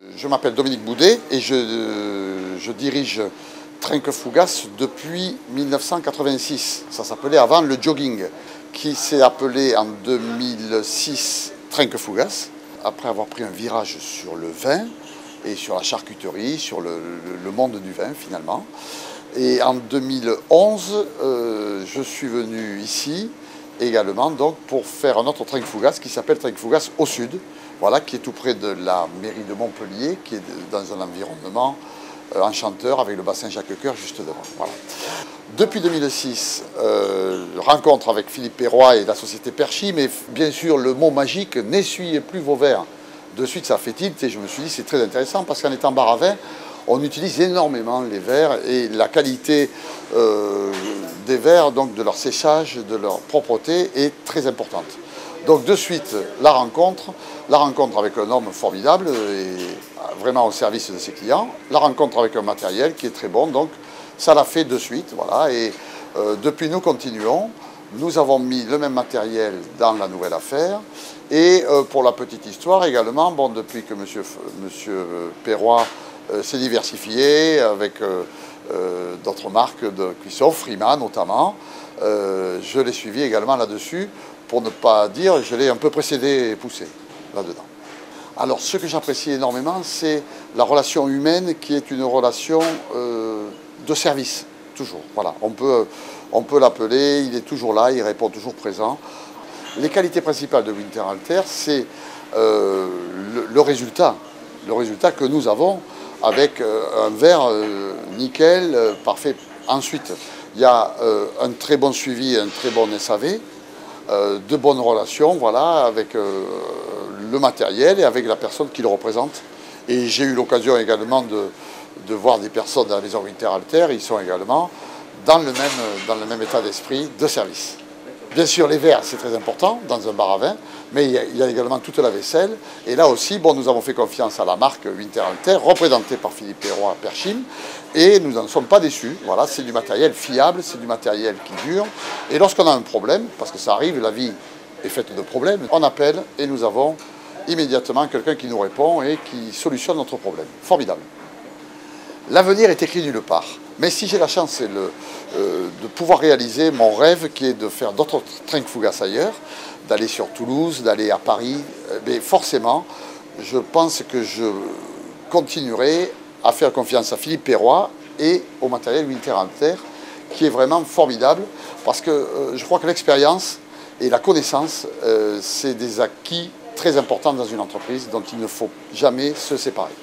Je m'appelle Dominique Boudet et je dirige Trinques Fougas depuis 1986. Ça s'appelait avant le jogging, qui s'est appelé en 2006 Trinques Fougas, après avoir pris un virage sur le vin et sur la charcuterie, sur le monde du vin finalement. Et en 2011, je suis venu ici également donc, pour faire un autre Trinques Fougas qui s'appelle Trinques Fougas au sud, voilà, qui est tout près de la mairie de Montpellier, qui est dans un environnement enchanteur avec le bassin Jacques-Cœur juste devant. Voilà. Depuis 2006, rencontre avec Philippe Perroy et la société Perchim, mais bien sûr le mot magique, n'essuyez plus vos verres. De suite ça fait tilt et je me suis dit c'est très intéressant parce qu'en étant bar à vin, on utilise énormément les verres et la qualité des verres, donc de leur séchage, de leur propreté est très importante. Donc de suite, la rencontre avec un homme formidable et vraiment au service de ses clients, la rencontre avec un matériel qui est très bon, donc ça l'a fait de suite, voilà. Et depuis nous continuons, nous avons mis le même matériel dans la nouvelle affaire et pour la petite histoire également, bon, depuis que monsieur Perroy s'est diversifié avec d'autres marques de cuisson, Freeman notamment, je l'ai suivi également là-dessus, pour ne pas dire, je l'ai un peu précédé et poussé là-dedans. Alors, ce que j'apprécie énormément, c'est la relation humaine qui est une relation de service, toujours. Voilà, on peut l'appeler, il est toujours là, il répond toujours présent. Les qualités principales de Winterhalter, c'est le résultat que nous avons avec un verre nickel, parfait. Ensuite, il y a un très bon suivi, un très bon SAV, de bonnes relations, voilà, avec le matériel et avec la personne qui le représente. Et j'ai eu l'occasion également de voir des personnes dans la maison Winterhalter, ils sont également dans le même état d'esprit de service. Bien sûr, les verres, c'est très important dans un bar à vin, mais il y a également toute la vaisselle. Et là aussi, bon, nous avons fait confiance à la marque Winterhalter, représentée par Philippe Perroy Perchim, et nous n'en sommes pas déçus. Voilà, c'est du matériel fiable, c'est du matériel qui dure. Et lorsqu'on a un problème, parce que ça arrive, la vie est faite de problèmes, on appelle et nous avons immédiatement quelqu'un qui nous répond et qui solutionne notre problème. Formidable. L'avenir est écrit nulle part. Mais si j'ai la chance de pouvoir réaliser mon rêve qui est de faire d'autres Trinques Fougas ailleurs, d'aller sur Toulouse, d'aller à Paris, mais forcément, je pense que je continuerai à faire confiance à Philippe Perroy et au matériel Winterhalter qui est vraiment formidable parce que je crois que l'expérience et la connaissance, c'est des acquis très importants dans une entreprise dont il ne faut jamais se séparer.